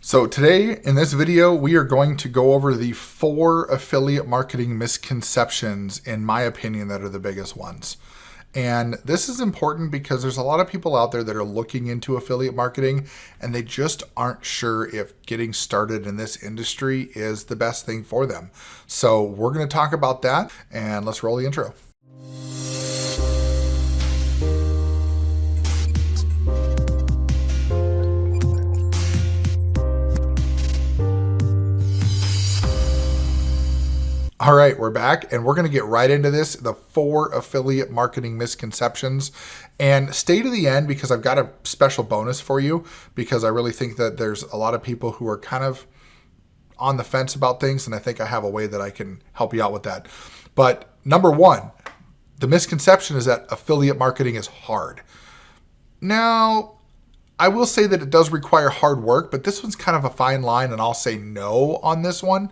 So today in this video, we are going to go over the 4 affiliate marketing misconceptions, in my opinion, that are the biggest ones. And this is important because there's a lot of people out there that are looking into affiliate marketing and they just aren't sure if getting started in this industry is the best thing for them. So we're going to talk about that, and let's roll the intro. All right, we're back and we're going to get right into this, the 4 affiliate marketing misconceptions. And stay to the end because I've got a special bonus for you, because I really think that there's a lot of people who are kind of on the fence about things, and I think I have a way that I can help you out with that. But number 1, the misconception is that affiliate marketing is hard. Now, I will say that it does require hard work, but this one's kind of a fine line, and I'll say no on this one.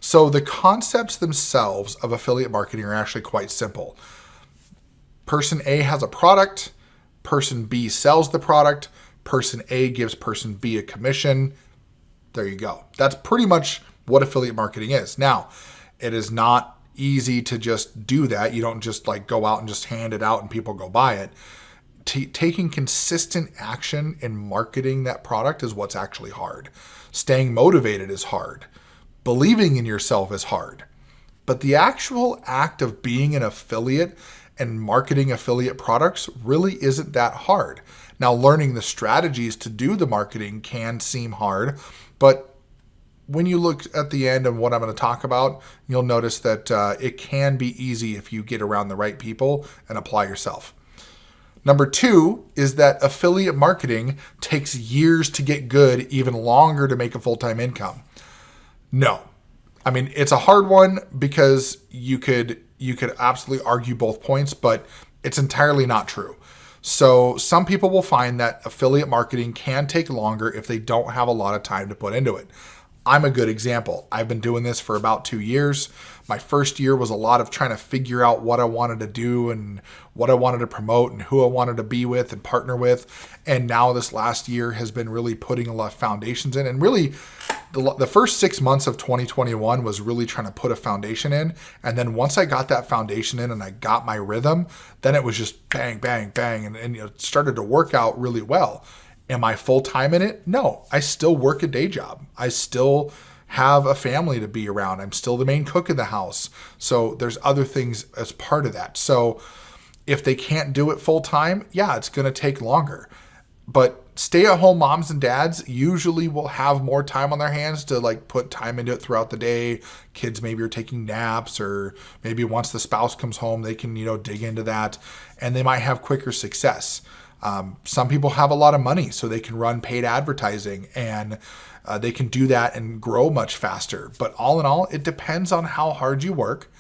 So the concepts themselves of affiliate marketing are actually quite simple. Person A has a product, person B sells the product, person A gives person B a commission. There you go. That's pretty much what affiliate marketing is. Now, it is not easy to just do that. You don't just go out and just hand it out and people go buy it. Taking consistent action in marketing that product is what's actually hard. Staying motivated is hard. Believing in yourself is hard. But the actual act of being an affiliate and marketing affiliate products really isn't that hard. Now, learning the strategies to do the marketing can seem hard, but when you look at the end of what I'm going to talk about, you'll notice that it can be easy if you get around the right people and apply yourself. Number 2 is that affiliate marketing takes years to get good, even longer to make a full-time income. No. I mean, it's a hard one because you could absolutely argue both points, but it's entirely not true. So some people will find that affiliate marketing can take longer if they don't have a lot of time to put into it. I'm a good example. I've been doing this for about 2 years. My first year was a lot of trying to figure out what I wanted to do and what I wanted to promote and who I wanted to be with and partner with. And now this last year has been really putting a lot of foundations in. And really, the first 6 months of 2021 was really trying to put a foundation in. And then once I got that foundation in and I got my rhythm, then it was just bang, bang, bang. And it started to work out really well. Am I full-time in it? No, I still work a day job. I still have a family to be around. I'm still the main cook in the house. So there's other things as part of that. So if they can't do it full-time, yeah, it's going to take longer. But stay-at-home moms and dads usually will have more time on their hands to put time into it throughout the day. Kids maybe are taking naps, or maybe once the spouse comes home, they can, dig into that, and they might have quicker success. Some people have a lot of money, so they can run paid advertising, and they can do that and grow much faster. But all in all, it depends on how hard you work,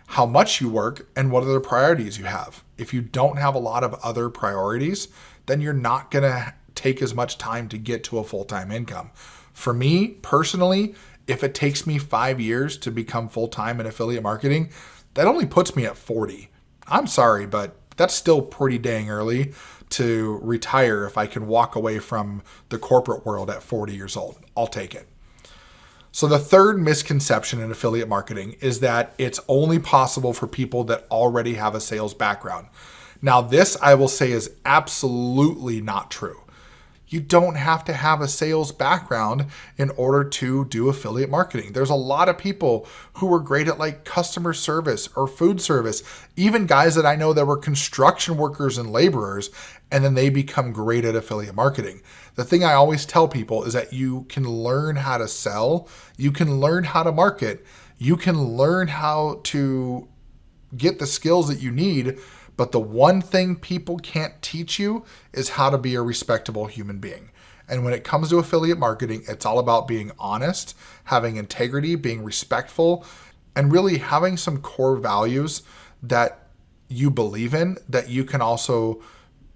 how much you work, and what other priorities you have. If you don't have a lot of other priorities, then you're not going to take as much time to get to a full-time income. For me personally, if it takes me 5 years to become full-time in affiliate marketing, that only puts me at 40. I'm sorry, but that's still pretty dang early to retire if I can walk away from the corporate world at 40 years old. I'll take it. So the third misconception in affiliate marketing is that it's only possible for people that already have a sales background. Now, this I will say is absolutely not true. You don't have to have a sales background in order to do affiliate marketing. There's a lot of people who are great at customer service or food service, even guys that I know that were construction workers and laborers, and then they become great at affiliate marketing. The thing I always tell people is that you can learn how to sell, you can learn how to market, you can learn how to get the skills that you need. But the one thing people can't teach you is how to be a respectable human being. And when it comes to affiliate marketing, it's all about being honest, having integrity, being respectful, and really having some core values that you believe in, that you can also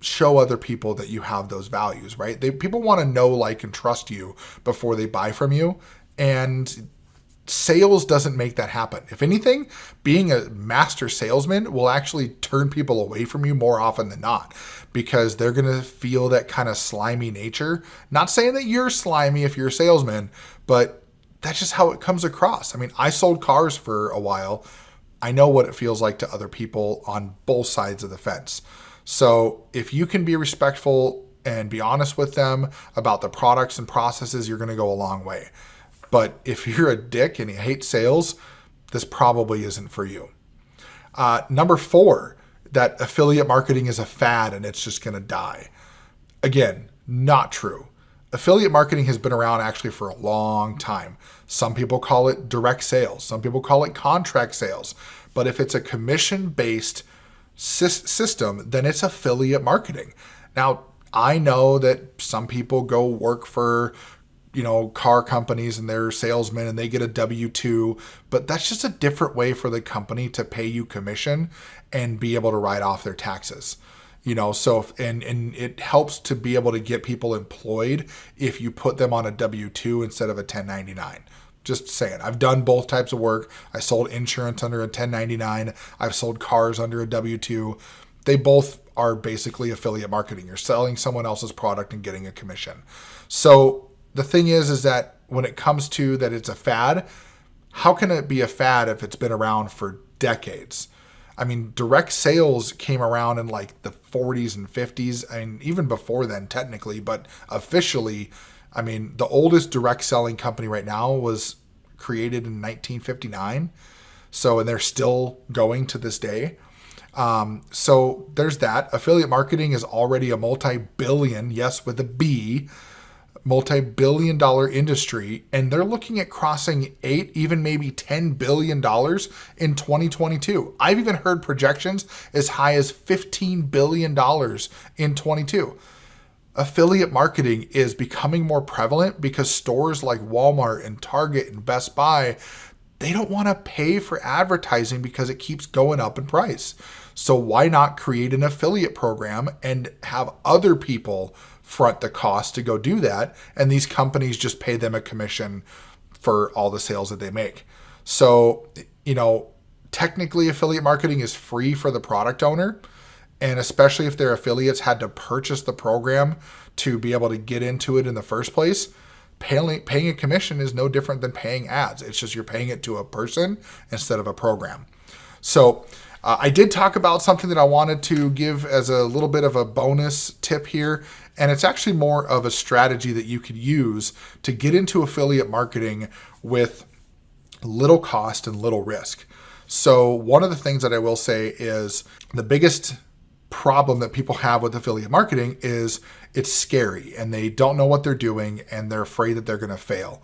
show other people that you have those values, right? People want to know, like, and trust you before they buy from you. And sales doesn't make that happen. If anything, being a master salesman will actually turn people away from you more often than not, because they're going to feel that kind of slimy nature. Not saying that you're slimy if you're a salesman, but that's just how it comes across. I mean, I sold cars for a while. I know what it feels like to other people on both sides of the fence. So if you can be respectful and be honest with them about the products and processes, you're going to go a long way. But if you're a dick and you hate sales, this probably isn't for you. Number 4, that affiliate marketing is a fad and it's just going to die. Again, not true. Affiliate marketing has been around actually for a long time. Some people call it direct sales. Some people call it contract sales. But if it's a commission-based system, then it's affiliate marketing. Now, I know that some people go work for car companies and they're salesmen and they get a W-2, but that's just a different way for the company to pay you commission and be able to write off their taxes. So and it helps to be able to get people employed if you put them on a W-2 instead of a 1099. Just saying. I've done both types of work. I sold insurance under a 1099. I've sold cars under a W-2. They both are basically affiliate marketing. You're selling someone else's product and getting a commission. So the thing is that when it comes to that it's a fad, how can it be a fad if it's been around for decades? I mean, direct sales came around in like the 40s and 50s, and even before then technically, but officially, I mean, the oldest direct selling company right now was created in 1959. So, and they're still going to this day. So there's that. Affiliate marketing is already a multi-billion, yes, with a B, multi-billion dollar industry, and they're looking at crossing 8, even maybe $10 billion in 2022. I've even heard projections as high as $15 billion in 22. Affiliate marketing is becoming more prevalent because stores like Walmart and Target and Best Buy, they don't want to pay for advertising because it keeps going up in price. So why not create an affiliate program and have other people front the cost to go do that, and these companies just pay them a commission for all the sales that they make. So, technically affiliate marketing is free for the product owner, and especially if their affiliates had to purchase the program to be able to get into it in the first place. Paying a commission is no different than paying ads. It's just you're paying it to a person instead of a program. So I did talk about something that I wanted to give as a little bit of a bonus tip here, and it's actually more of a strategy that you could use to get into affiliate marketing with little cost and little risk. So one of the things that I will say is the biggest problem that people have with affiliate marketing is it's scary and they don't know what they're doing and they're afraid that they're going to fail.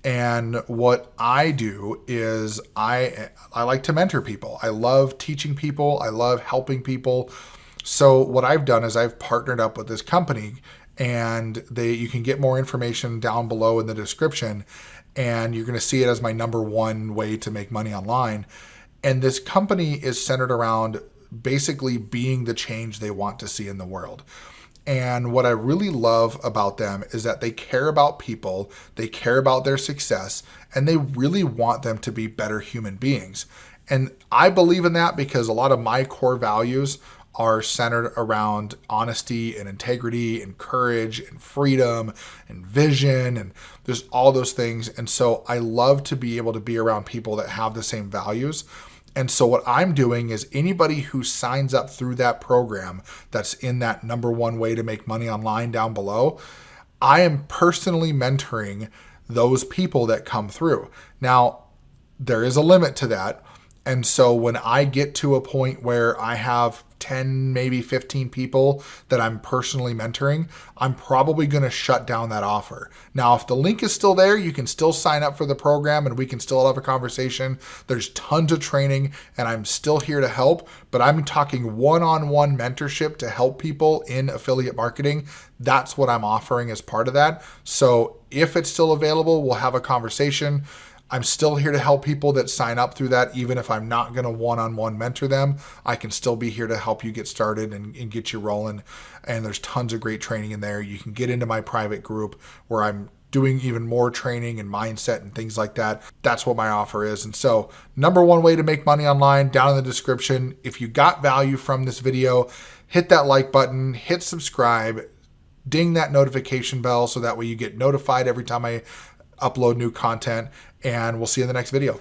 And what I do is I like to mentor people. I love teaching people. I love helping people. So what I've done is I've partnered up with this company, and you can get more information down below in the description, and you're going to see it as my number one way to make money online. And this company is centered around basically being the change they want to see in the world. And what I really love about them is that they care about people, they care about their success, and they really want them to be better human beings. And I believe in that because a lot of my core values are centered around honesty and integrity and courage and freedom and vision, and there's all those things. And so I love to be able to be around people that have the same values. And so what I'm doing is anybody who signs up through that program that's in that number one way to make money online down below, I am personally mentoring those people that come through. Now, there is a limit to that. And so when I get to a point where I have 10, maybe 15 people that I'm personally mentoring, I'm probably going to shut down that offer. Now, if the link is still there, you can still sign up for the program and we can still have a conversation. There's tons of training and I'm still here to help, but I'm talking one-on-one mentorship to help people in affiliate marketing. That's what I'm offering as part of that. So if it's still available, we'll have a conversation. I'm still here to help people that sign up through that. Even if I'm not going to one-on-one mentor them, I can still be here to help you get started and get you rolling. And there's tons of great training in there. You can get into my private group where I'm doing even more training and mindset and things like that. That's what my offer is. And so number one way to make money online, down in the description. If you got value from this video, hit that like button, hit subscribe, ding that notification bell so that way you get notified every time I upload new content, and we'll see you in the next video.